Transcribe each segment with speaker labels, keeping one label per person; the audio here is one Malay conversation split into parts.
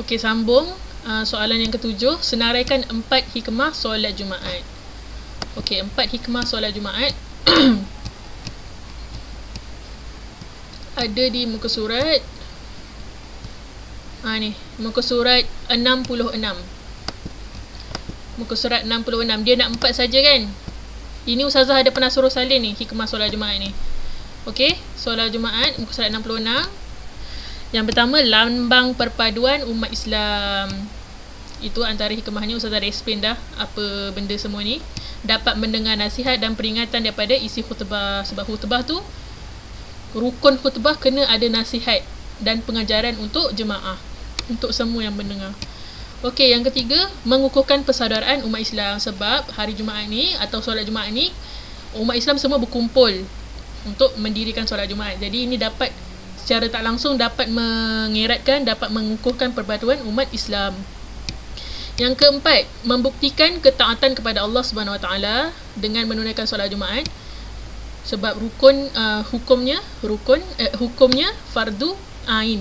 Speaker 1: Okey, sambung. Soalan yang ketujuh, senaraikan 4 hikmah solat Jumaat. Okey, 4 hikmah solat Jumaat. Ada di muka surat. Ni, muka surat 66. Muka surat 66. Dia nak 4 saja kan? Ini Ustazah ada pernah suruh salin ni, hikmah solat Jumaat ni. Okey, solat Jumaat muka surat 66. Yang pertama, lambang perpaduan umat Islam. Itu antara hikmahnya, Ustazah dah explain dah apa benda semua ni. Dapat mendengar nasihat dan peringatan daripada isi khutbah. Sebab khutbah tu, rukun khutbah kena ada nasihat dan pengajaran untuk jemaah, untuk semua yang mendengar. Okey, yang ketiga, mengukuhkan persaudaraan umat Islam. Sebab hari Jumaat ni atau solat Jumaat ni, umat Islam semua berkumpul untuk mendirikan solat Jumaat. Jadi ini dapat secara tak langsung dapat mengeratkan, dapat mengukuhkan persaudaraan umat Islam. Yang keempat, membuktikan ketaatan kepada Allah Subhanahu Wa Taala dengan menunaikan solat Jumaat. Sebab hukumnya fardu ain.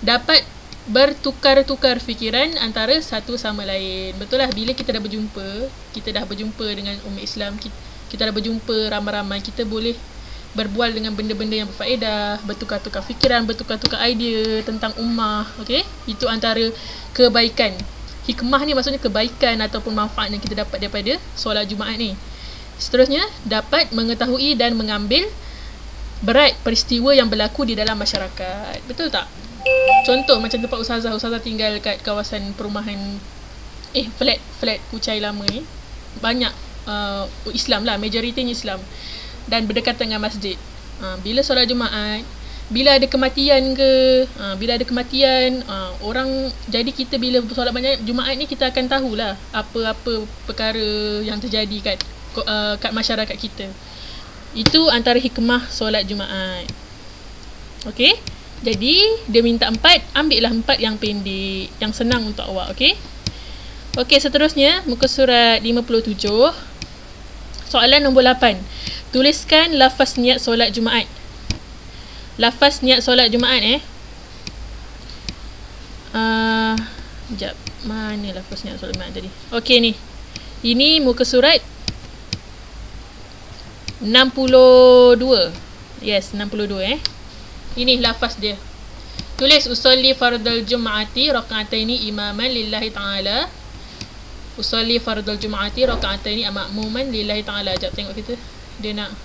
Speaker 1: Dapat bertukar-tukar fikiran antara satu sama lain. Betul lah, bila kita dah berjumpa dengan umat Islam, kita dah berjumpa ramai-ramai, kita boleh berbual dengan benda-benda yang berfaedah, bertukar-tukar fikiran, bertukar-tukar idea tentang ummah. Okey, itu antara kebaikan. Hikmah ni maksudnya kebaikan ataupun manfaat yang kita dapat daripada solat Jumaat ni. Seterusnya, dapat mengetahui dan mengambil berat peristiwa yang berlaku di dalam masyarakat. Betul tak? Contoh macam tempat Ustazah tinggal kat kawasan perumahan flat Kuchai lama ni, banyak Islam lah, majoritinya Islam dan berdekatan dengan masjid. Bila solat Jumaat, bila ada kematian orang, jadi kita bila solat banyak Jumaat ni, kita akan tahulah apa-apa perkara yang terjadi kat masyarakat kita. Itu antara hikmah solat Jumaat. Okey, jadi dia minta 4, ambillah 4 yang pendek, yang senang untuk awak. Okey, seterusnya muka surat 57. Soalan nombor 8. Tuliskan lafaz niat solat Jumaat. Lafaz niat solat Jumaat Sekejap, mana lafaz niat solat Jumaat tadi? Okey ni. Ini muka surat 62. Yes, 62 Ini lafaz dia. Tulis usolli fardal jum'ati raka'ataini imaman lillahi ta'ala. Usolli fardal jum'ati raka'ataini ma'muman lillahi ta'ala. Sekejap, tengok kita. Dia nak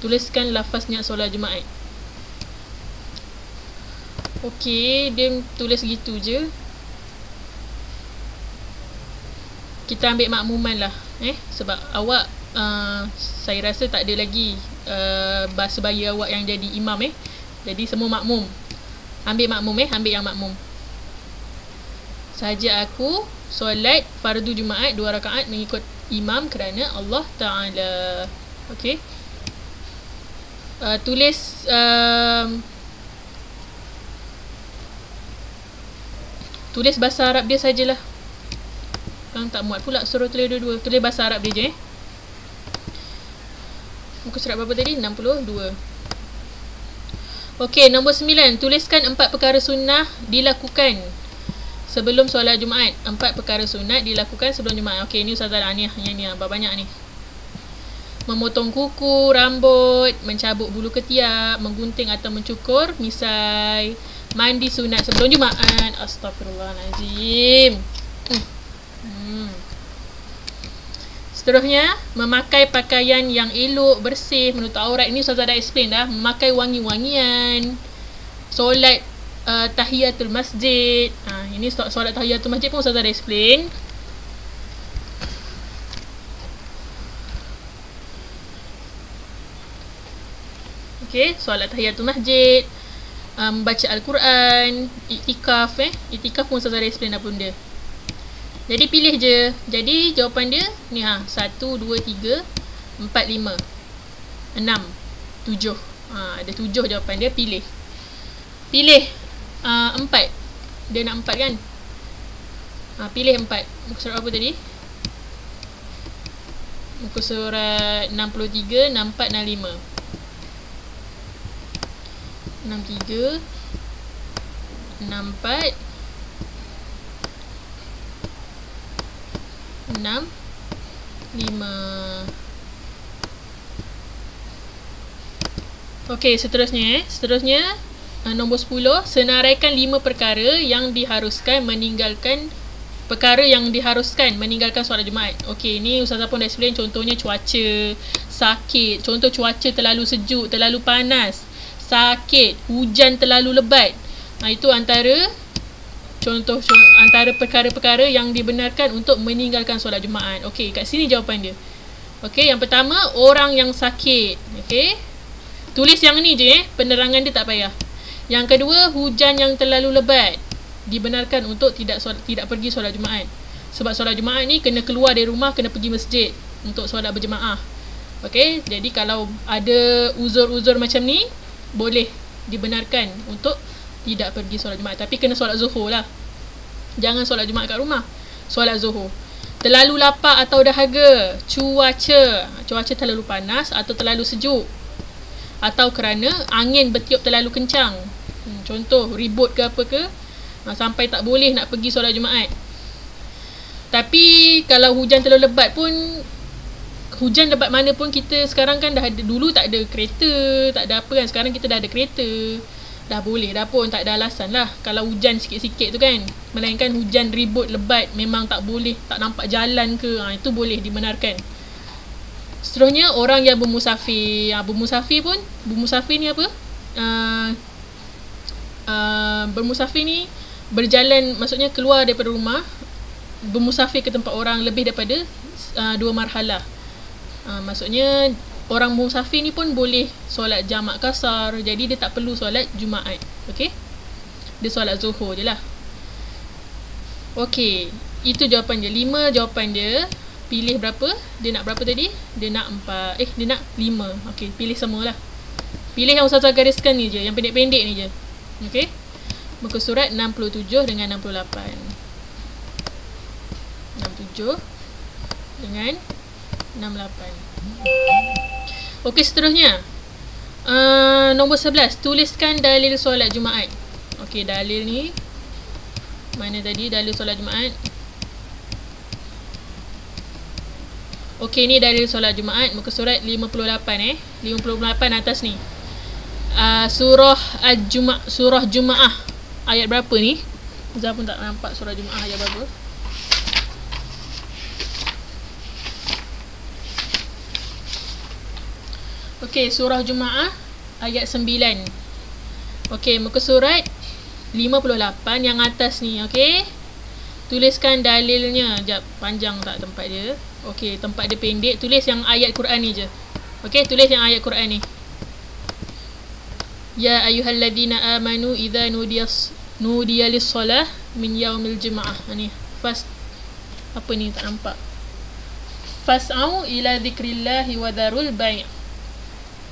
Speaker 1: tuliskan lafaz niat solat Jumaat. Okey, dia tulis gitu je. Kita ambil makmuman lah sebab awak saya rasa tak ada lagi sebaya awak yang jadi imam Jadi semua makmum. Ambil makmum ambil yang makmum. Sahaja aku solat fardu Jumaat 2 rakaat mengikut imam kerana Allah Ta'ala. Okey. Tulis bahasa Arab dia sajalah. Kan tak muat pula suruh tulis dua-dua. Tulis bahasa Arab dia je Muka surat berapa tadi? 62. Okey, nombor 9. Tuliskan 4 perkara sunnah dilakukan sebelum solat Jumaat. 4 perkara sunat dilakukan sebelum Jumaat. Okey, ni Ustazah ni banyak ni. Memotong kuku, rambut, mencabut bulu ketiak, menggunting atau mencukur misai, mandi sunat sebelum Jumaat. Astaghfirullahalazim. Seterusnya, memakai pakaian yang elok, bersih, menutup aurat. Ini Ustazah dah explain dah. Memakai wangi-wangian. Solat tahiyatul masjid. Ini solat tahiyatul masjid pun Ustazah dah explain. Okey, solat tahiyatul masjid, baca Al-Quran, iktikaf Iktikaf pun Ustazah dah explain apa benda. Jadi pilih je. Jadi jawapan dia ni 1, 2, 3, 4, 5, 6, 7. Ada 7 jawapan dia. Pilih 4. Dia nak 4 kan? Pilih 4. Muka surat apa tadi? Muka surat 63, 64, 65. 63, 64 6 5. Okey, seterusnya nombor 10, senaraikan 5 perkara yang diharuskan meninggalkan solat Jumaat. Okey, ni Ustazah pun dah explain, contohnya cuaca, sakit, contoh cuaca terlalu sejuk, terlalu panas, sakit, hujan terlalu lebat. Itu antara perkara-perkara yang dibenarkan untuk meninggalkan solat Jumaat. Okey, kat sini jawapan dia. Okey, yang pertama, orang yang sakit. Okey, tulis yang ni je, penerangan dia tak payah. Yang kedua, hujan yang terlalu lebat, dibenarkan untuk tidak pergi solat Jumaat. Sebab solat Jumaat ni kena keluar dari rumah, kena pergi masjid untuk solat berjemaah. Okey, jadi kalau ada uzur-uzur macam ni, boleh dibenarkan untuk tidak pergi solat Jumaat. Tapi kena solat Zuhur lah. Jangan solat Jumaat kat rumah, solat Zuhur. Terlalu lapar atau dahaga, cuaca terlalu panas atau terlalu sejuk, atau kerana angin bertiup terlalu kencang. Contoh ribut ke apa ke, sampai tak boleh nak pergi solat Jumaat. Tapi kalau hujan terlalu lebat pun, hujan lebat mana pun, kita sekarang kan dah ada, dulu tak ada kereta, tak ada apa kan, sekarang kita dah ada kereta, dah boleh dah pun, tak ada alasan lah kalau hujan sikit-sikit tu kan. Melainkan hujan ribut lebat, memang tak boleh, tak nampak jalan ke, itu boleh dibenarkan. Seterusnya, orang yang bermusafir. Bermusafir ni apa? Bermusafir ni berjalan, maksudnya keluar daripada rumah, bermusafir ke tempat orang lebih daripada 2 marhalah. Maksudnya orang musafir ni pun boleh solat jamak kasar, jadi dia tak perlu solat Jumaat. Okey, dia solat Zuhur je lah. Okey, itu jawapan dia. 5 jawapan dia. Pilih berapa? Dia nak berapa tadi? Dia nak 4. Dia nak 5. Okey, pilih semua lah. Pilih yang Ustazah gariskan ni je, yang pendek-pendek ni je. Okey, muka surat 67 dengan 68. 67 dengan 68. Okey, seterusnya, nombor 11, tuliskan dalil solat Jumaat. Okey, dalil ni mana tadi? Dalil solat Jumaat. Okey, ni dalil solat Jumaat, muka surat 58 58 atas ni. Surah Jumaah ayat berapa ni? Zah pun tak nampak surah Jumaah ayat berapa. Okey, surah Jumaah ayat 9. Okey, muka surat 58 yang atas ni. Okey, tuliskan dalilnya. Sekejap, panjang tak tempat dia? Okey, tempat dia pendek. Tulis yang ayat Quran ni je. Okey, tulis yang ayat Quran ni. Ya ayyuhalladzina amanu idza nudiya lis-salah min yaumil jumu'ah. Ni fast, apa ni tak nampak. Fas'au ila dzikrillahi wa dharul bai'.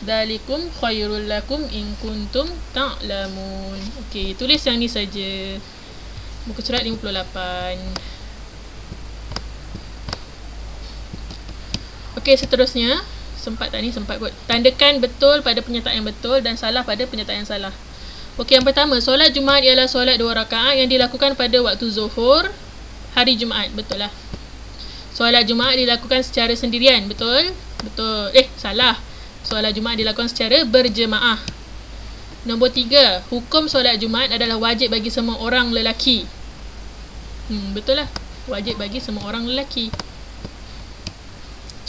Speaker 1: Dzalikum khairul lakum in kuntum ta'lamun. Okey, tulis yang ni saja. Muka surat 58. Okey, seterusnya, sempat tak ni? Sempat kot. Tandakan betul pada pernyataan yang betul dan salah pada pernyataan yang salah. Okey, yang pertama, solat Jumaat ialah solat 2 rakaat yang dilakukan pada waktu Zuhur hari Jumaat. Betul lah. Solat Jumaat dilakukan secara sendirian. Betul? Betul. Salah. Solat Jumaat dilakukan secara berjemaah. Nombor 3, hukum solat Jumaat adalah wajib bagi semua orang lelaki. Betul lah. Wajib bagi semua orang lelaki.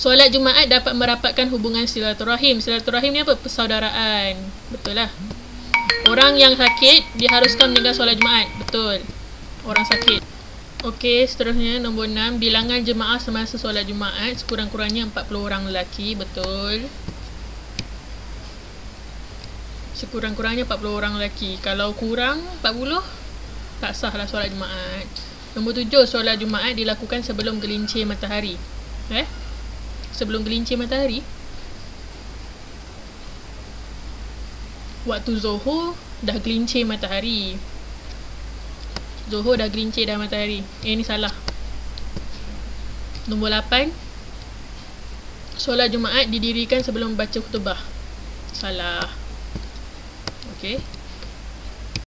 Speaker 1: Solat Jumaat dapat merapatkan hubungan silaturahim. Silaturahim ni apa? Persaudaraan. Betul lah. Orang yang sakit diharuskan meninggal solat Jumaat. Betul. Orang sakit. Okey, seterusnya nombor 6, bilangan jemaah semasa solat Jumaat sekurang-kurangnya 40 orang lelaki. Betul. Sekurang-kurangnya 40 orang lelaki. Kalau kurang 40, tak sah lah solat Jumaat. Nombor 7, solat Jumaat dilakukan sebelum gelincir matahari. Sebelum gelincir matahari. Waktu Zuhur dah gelincir matahari. Zuhur dah gelincir dah matahari. Ni salah. Nombor 8, solat Jumaat didirikan sebelum baca khutbah. Salah. Okey.